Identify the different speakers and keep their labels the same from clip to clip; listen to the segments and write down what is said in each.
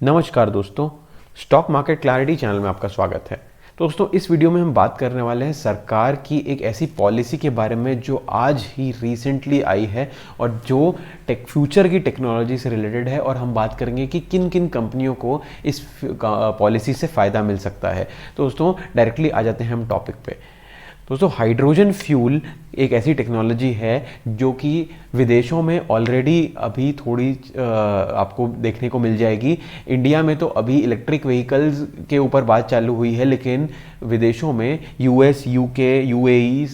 Speaker 1: नमस्कार दोस्तों, stock market clarity channel में आपका स्वागत है। तो दोस्तों, इस वीडियो में हम बात करने वाले हैं सरकार की एक ऐसी पॉलिसी के बारे में जो आज ही रिसेंटली आई है और जो फ्यूचर की टेक्नोलॉजी से रिलेटेड है। और हम बात करेंगे कि किन किन कंपनियों को इस पॉलिसी से फ़ायदा मिल सकता है। तो दोस्तों, डायरेक्टली आ जाते हैं हम टॉपिक पे। दोस्तों, हाइड्रोजन फ्यूल एक ऐसी टेक्नोलॉजी है जो कि विदेशों में ऑलरेडी अभी थोड़ी आपको देखने को मिल जाएगी। इंडिया में तो अभी इलेक्ट्रिक व्हीकल्स के ऊपर बात चालू हुई है, लेकिन विदेशों में US, UK, UAE,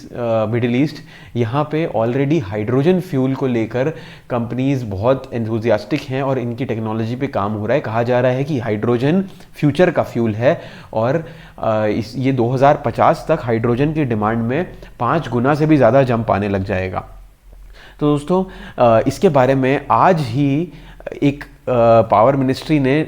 Speaker 1: middle east, यहाँ पे ऑलरेडी हाइड्रोजन फ्यूल को लेकर कंपनीज बहुत एंथुजियास्टिक हैं और इनकी टेक्नोलॉजी पे काम हो रहा है। कहा जा रहा है कि हाइड्रोजन फ्यूचर का फ्यूल है और ये 2050 तक हाइड्रोजन की डिमांड में 5 गुना से भी ज़्यादा जंप आने लग जाएगा। तो दोस्तों, इसके बारे में आज ही एक पावर मिनिस्ट्री ने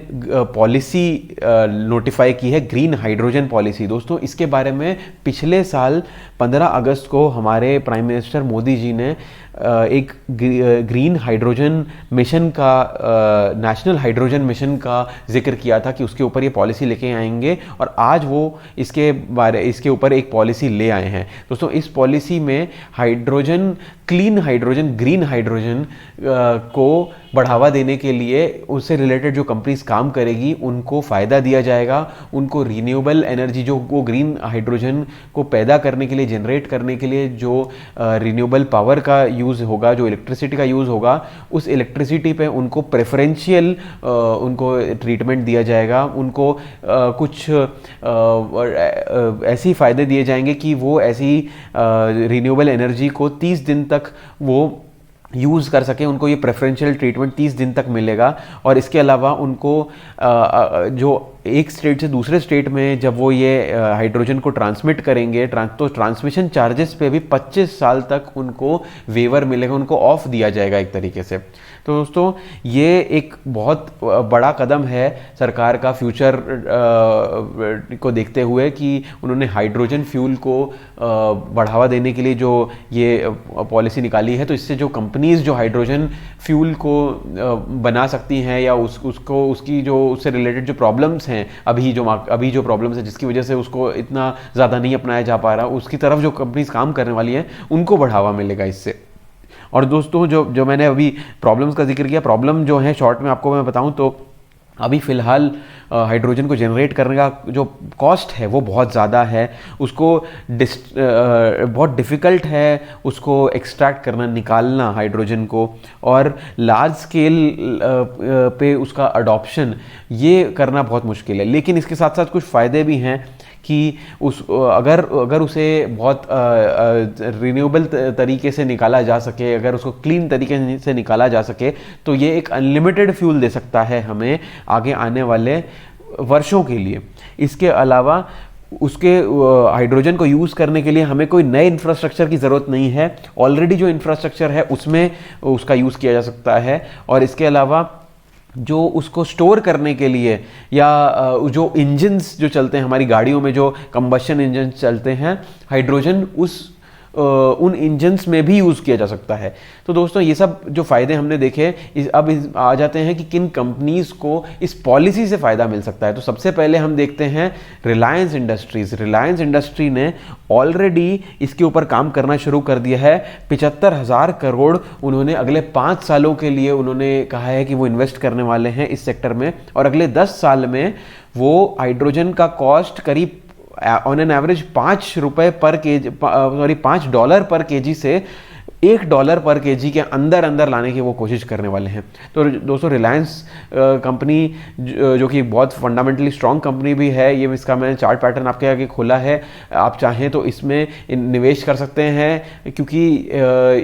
Speaker 1: पॉलिसी नोटिफाई की है, ग्रीन हाइड्रोजन पॉलिसी। दोस्तों, इसके बारे में पिछले साल 15 अगस्त को हमारे प्राइम मिनिस्टर मोदी जी ने एक ग्रीन हाइड्रोजन मिशन का, नेशनल हाइड्रोजन मिशन का जिक्र किया था कि उसके ऊपर ये पॉलिसी लेके आएंगे और आज वो इसके ऊपर एक पॉलिसी ले आए हैं। दोस्तों, इस पॉलिसी में hydrogen, clean hydrogen, green hydrogen को बढ़ावा देने के लिए उससे रिलेटेड जो कंपनीज काम करेगी उनको फ़ायदा दिया जाएगा। उनको रीन्यूएबल एनर्जी, जो वो ग्रीन हाइड्रोजन को पैदा करने के लिए, जनरेट करने के लिए जो रीन्यूएबल पावर का यूज़ होगा, जो इलेक्ट्रिसिटी का यूज़ होगा, उस इलेक्ट्रिसिटी पे उनको प्रेफरेंशियल उनको ट्रीटमेंट दिया जाएगा। उनको कुछ ऐसी फ़ायदे दिए जाएंगे कि वो ऐसी रीन्यूएबल एनर्जी को 30 दिन तक वो यूज़ कर सके। उनको ये प्रेफरेंशियल ट्रीटमेंट 30 दिन तक मिलेगा। और इसके अलावा उनको जो एक स्टेट से दूसरे स्टेट में जब वो ये हाइड्रोजन को ट्रांसमिट करेंगे, तो ट्रांसमिशन चार्जेस पे भी 25 साल तक उनको वेवर मिलेगा, उनको ऑफ दिया जाएगा एक तरीके से। तो दोस्तों, ये एक बहुत बड़ा कदम है सरकार का फ्यूचर को देखते हुए कि उन्होंने हाइड्रोजन फ्यूल को बढ़ावा देने के लिए जो ये पॉलिसी निकाली है। तो इससे जो कंपनीज जो हाइड्रोजन फ्यूल को बना सकती हैं या उसकी जो उससे रिलेटेड जो प्रॉब्लम्स हैं, अभी जो प्रॉब्लम्स है जिसकी वजह से उसको इतना ज़्यादा नहीं अपनाया जा पा रहा, उसकी तरफ जो कंपनीज काम करने वाली हैं उनको बढ़ावा मिलेगा इससे। और दोस्तों, जो मैंने अभी प्रॉब्लम्स का जिक्र किया, प्रॉब्लम जो है शॉर्ट में आपको मैं बताऊं तो अभी फ़िलहाल हाइड्रोजन को जनरेट करने का जो कॉस्ट है वो बहुत ज़्यादा है। उसको बहुत डिफ़िकल्ट है उसको एक्सट्रैक्ट करना, निकालना हाइड्रोजन को, और लार्ज स्केल पे उसका अडॉप्शन ये करना बहुत मुश्किल है। लेकिन इसके साथ साथ कुछ फ़ायदे भी हैं कि अगर उसे बहुत रिन्यूएबल तरीके से निकाला जा सके, अगर उसको क्लीन तरीके से निकाला जा सके, तो ये एक अनलिमिटेड फ्यूल दे सकता है हमें आगे आने वाले वर्षों के लिए। इसके अलावा उसके हाइड्रोजन को यूज़ करने के लिए हमें कोई नए इंफ्रास्ट्रक्चर की ज़रूरत नहीं है। ऑलरेडी जो इंफ्रास्ट्रक्चर है उसमें उसका यूज़ किया जा सकता है। और इसके अलावा जो उसको स्टोर करने के लिए या जो इंजन्स जो चलते हैं हमारी गाड़ियों में, जो कंबशन इंजन चलते हैं, हाइड्रोजन उन इंजन्स में भी यूज़ किया जा सकता है। तो दोस्तों, ये सब जो फ़ायदे हमने देखे, अब आ जाते हैं कि किन कंपनीज़ को इस पॉलिसी से फ़ायदा मिल सकता है। तो सबसे पहले हम देखते हैं रिलायंस इंडस्ट्रीज़। रिलायंस इंडस्ट्री ने ऑलरेडी इसके ऊपर काम करना शुरू कर दिया है। 75,000 करोड़ उन्होंने अगले 5 सालों के लिए उन्होंने कहा है कि वो इन्वेस्ट करने वाले हैं इस सेक्टर में। और अगले 10 साल में वो हाइड्रोजन का कॉस्ट करीब ऑन एन एवरेज $5 पर केजी से $1 पर केजी के अंदर लाने की वो कोशिश करने वाले हैं। तो दोस्तों, रिलायंस कंपनी जो कि बहुत फंडामेंटली स्ट्रॉन्ग कंपनी भी है, ये इसका मैंने चार्ट पैटर्न आपके आगे खोला है। आप चाहें तो इसमें निवेश कर सकते हैं क्योंकि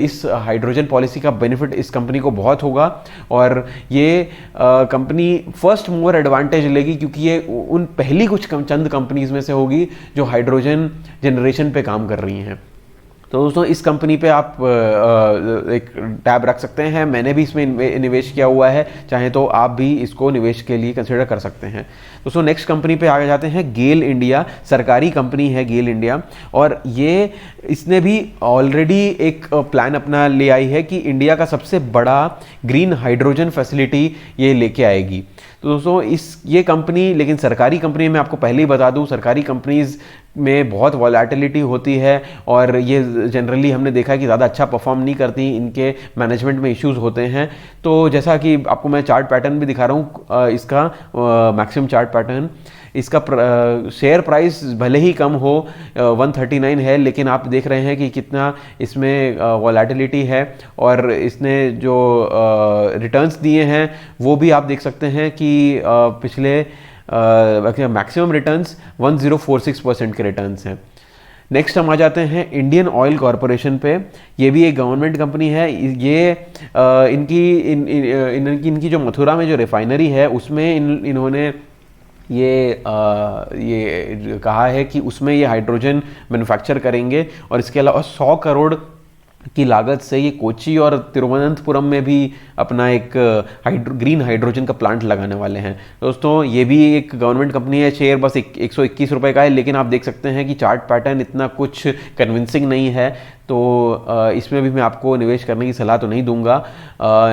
Speaker 1: इस हाइड्रोजन पॉलिसी का बेनिफिट इस कंपनी को बहुत होगा। और ये कंपनी फर्स्ट मूवर एडवांटेज लेगी क्योंकि ये उन पहली कुछ चंद कंपनीज में से होगी जो हाइड्रोजन जनरेशन पे काम कर रही हैं। तो दोस्तों, इस कंपनी पे आप एक टैब रख सकते हैं। मैंने भी इसमें निवेश किया हुआ है, चाहे तो आप भी इसको निवेश के लिए कंसिडर कर सकते हैं। दोस्तों, नेक्स्ट कंपनी पे आगे जाते हैं। गेल इंडिया, सरकारी कंपनी है गेल इंडिया, और इसने भी ऑलरेडी एक प्लान अपना ले आई है कि इंडिया का सबसे बड़ा ग्रीन हाइड्रोजन फैसिलिटी ये लेके आएगी। तो दोस्तों ये कंपनी, लेकिन सरकारी कंपनी में आपको पहले ही बता दूं, सरकारी कंपनीज में बहुत वॉलेटिलिटी होती है और ये जनरली हमने देखा है कि ज़्यादा अच्छा परफॉर्म नहीं करती, इनके मैनेजमेंट में इश्यूज होते हैं। तो जैसा कि आपको मैं चार्ट पैटर्न भी दिखा रहा हूँ, इसका मैक्सिमम चार्ट पैटर्न, इसका शेयर प्राइस भले ही कम हो 139 है, लेकिन आप देख रहे हैं कि कितना इसमें वॉलेटिलिटी है और इसने जो रिटर्न्स दिए हैं वो भी आप देख सकते हैं कि पिछले मैक्सिमम रिटर्न्स 1046% के रिटर्न्स हैं। नेक्स्ट हम आ जाते हैं इंडियन ऑयल कॉरपोरेशन पे। ये भी एक गवर्नमेंट कंपनी है। ये इनकी जो मथुरा में जो रिफाइनरी है उसमें इन्होंने ये कहा है कि उसमें ये हाइड्रोजन मैन्युफैक्चर करेंगे और इसके अलावा 100 करोड़ की लागत से ये कोची और तिरुवनंतपुरम में भी अपना एक ग्रीन हाइड्रोजन का प्लांट लगाने वाले हैं। दोस्तों ये भी एक गवर्नमेंट कंपनी है। शेयर बस 121 रुपये का है, लेकिन आप देख सकते हैं कि चार्ट पैटर्न इतना कुछ कन्विंसिंग नहीं है, तो इसमें भी मैं आपको निवेश करने की सलाह तो नहीं दूंगा।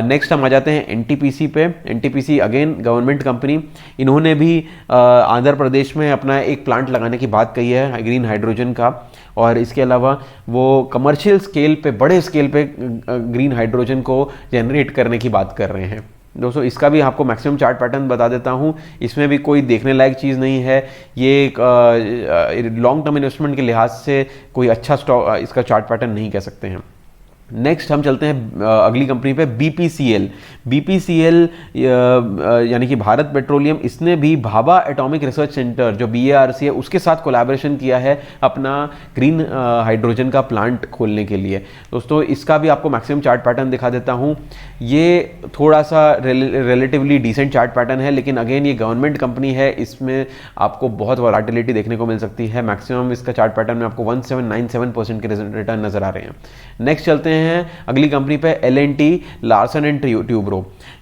Speaker 1: नेक्स्ट हम आ जाते हैं एनटीपीसी पे। एनटीपीसी अगेन गवर्नमेंट कंपनी, इन्होंने भी आंध्र प्रदेश में अपना एक प्लांट लगाने की बात कही है ग्रीन हाइड्रोजन का, और इसके अलावा वो कमर्शियल स्केल पे, बड़े स्केल पे ग्रीन हाइड्रोजन को जनरेट करने की बात कर रहे हैं। दोस्तों इसका भी आपको मैक्सिमम चार्ट पैटर्न बता देता हूँ, इसमें भी कोई देखने लायक चीज़ नहीं है। ये लॉन्ग टर्म इन्वेस्टमेंट के लिहाज से कोई अच्छा स्टॉक, इसका चार्ट पैटर्न नहीं कह सकते हैं। नेक्स्ट हम चलते हैं अगली कंपनी पे, बीपीसीएल। बीपीसीएल यानी कि भारत पेट्रोलियम, इसने भी भाभा एटॉमिक रिसर्च सेंटर जो बीएआरसी है उसके साथ कोलैबोरेशन किया है अपना ग्रीन हाइड्रोजन का प्लांट खोलने के लिए। दोस्तों इसका भी आपको मैक्सिमम चार्ट पैटर्न दिखा देता हूँ। ये थोड़ा सा रिलेटिवली डिसेंट चार्ट पैटर्न है, लेकिन अगेन ये गवर्नमेंट कंपनी है, इसमें आपको बहुत वॉलेटिलिटी देखने को मिल सकती है। मैक्सिमम इसका चार्ट पैटर्न में आपको 1797% के रिटर्न नजर आ रहे हैं। नेक्स्ट चलते हैं अगली कंपनी पे, L&T लार्सन एंड ट्यूब्रो।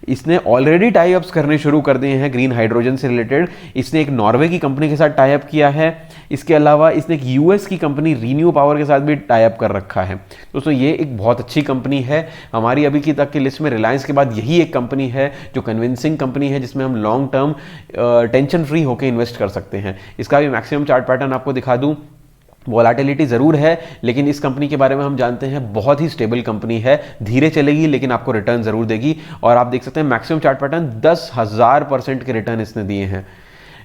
Speaker 1: इसने ऑलरेडी टाई अप्स करने शुरू कर दिए हैं ग्रीन हाइड्रोजन से रिलेटेड। इसने एक नॉर्वे की कंपनी के साथ टाई अप किया है, इसके अलावा इसने एक यूएस की कंपनी रीन्यू पावर के साथ भी टाई अप कर रखा है। दोस्तों ये एक बहुत अच्छी कंपनी है। हमारी अभी की तक की लिस्ट में रिलायंस के बाद यही एक कंपनी है जो कन्विंसिंग कंपनी है, जिसमें हम लॉन्ग टर्म टेंशन फ्री होकर इन्वेस्ट कर सकते हैं। इसका भी मैक्सिमम चार्ट पैटर्न आपको दिखा दूं। वॉलेटिलिटी ज़रूर है, लेकिन इस कंपनी के बारे में हम जानते हैं बहुत ही स्टेबल कंपनी है, धीरे चलेगी लेकिन आपको रिटर्न ज़रूर देगी। और आप देख सकते हैं मैक्सिमम चार्ट पैटर्न 10,000% के रिटर्न इसने दिए हैं।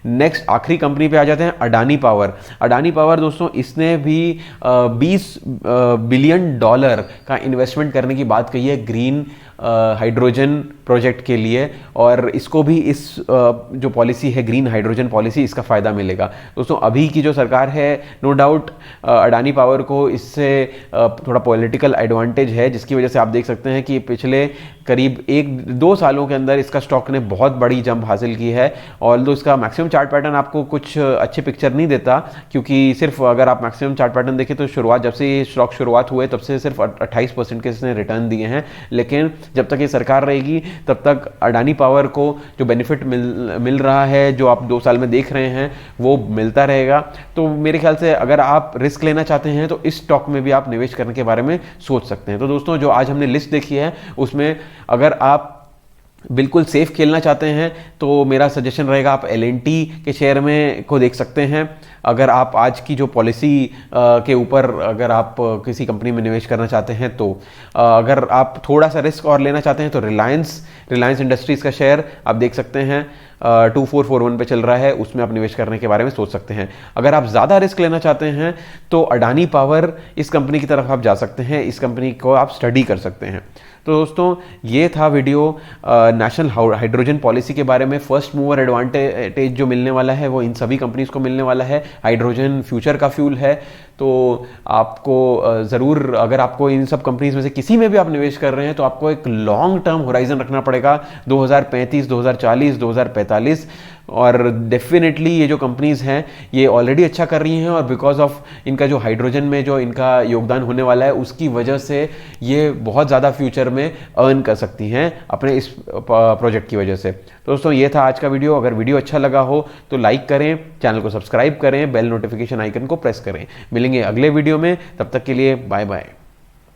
Speaker 1: नेक्स्ट आखिरी कंपनी पे आ जाते हैं, अडानी पावर। अडानी पावर दोस्तों इसने भी 20 बिलियन डॉलर का इन्वेस्टमेंट करने की बात कही है ग्रीन हाइड्रोजन प्रोजेक्ट के लिए, और इसको भी इस जो पॉलिसी है ग्रीन हाइड्रोजन पॉलिसी, इसका फ़ायदा मिलेगा। दोस्तों अभी की जो सरकार है, नो डाउट अडानी पावर को इससे थोड़ा पॉलिटिकल एडवांटेज है, जिसकी वजह से आप देख सकते हैं कि पिछले करीब 1-2 सालों के अंदर इसका स्टॉक ने बहुत बड़ी जंप हासिल की है। और इसका मैक्सिमम चार्ट पैटर्न आपको कुछ अच्छी पिक्चर नहीं देता, क्योंकि सिर्फ अगर आप मैक्सिमम चार्ट पैटर्न देखें तो जब से ये स्टॉक शुरुआत हुए तब से सिर्फ 28% के इसने रिटर्न दिए हैं। लेकिन जब तक ये सरकार रहेगी तब तक अडानी पावर को जो बेनिफिट मिल रहा है, जो आप 2 साल में देख रहे हैं, वो मिलता रहेगा। तो मेरे ख्याल से अगर आप रिस्क लेना चाहते हैं तो इस स्टॉक में भी आप निवेश करने के बारे में सोच सकते हैं। तो दोस्तों जो आज हमने लिस्ट देखी है उसमें अगर आप बिल्कुल सेफ खेलना चाहते हैं तो मेरा सजेशन रहेगा आप L&T के शेयर में को देख सकते हैं। अगर आप आज की जो पॉलिसी के ऊपर अगर आप किसी कंपनी में निवेश करना चाहते हैं तो अगर आप थोड़ा सा रिस्क और लेना चाहते हैं तो रिलायंस इंडस्ट्रीज़ का शेयर आप देख सकते हैं 2441 पे चल रहा है, उसमें आप निवेश करने के बारे में सोच सकते हैं। अगर आप ज़्यादा रिस्क लेना चाहते हैं तो अडानी पावर, इस कंपनी की तरफ आप जा सकते हैं, इस कंपनी को आप स्टडी कर सकते हैं। तो दोस्तों ये था वीडियो नेशनल हाइड्रोजन पॉलिसी के बारे में। फर्स्ट मूवर एडवांटेज जो मिलने वाला है वो इन सभी कंपनीज को मिलने वाला है। हाइड्रोजन फ्यूचर का फ्यूल है, तो आपको ज़रूर, अगर आपको इन सब कंपनीज में से किसी में भी आप निवेश कर रहे हैं तो आपको एक लॉन्ग टर्म होराइजन रखना पड़ेगा, 2035, 2040, 2045। और डेफिनेटली ये जो कंपनीज हैं ये ऑलरेडी अच्छा कर रही हैं, और बिकॉज ऑफ इनका जो हाइड्रोजन में जो इनका योगदान होने वाला है उसकी वजह से ये बहुत ज़्यादा फ्यूचर में अर्न कर सकती हैं अपने इस प्रोजेक्ट की वजह से। तो दोस्तों ये था आज का वीडियो। अगर वीडियो अच्छा लगा हो तो लाइक करें, चैनल को सब्सक्राइब करें, बेल नोटिफिकेशन आइकन को प्रेस करें। मिलेंगे अगले वीडियो में, तब तक के लिए बाय बाय।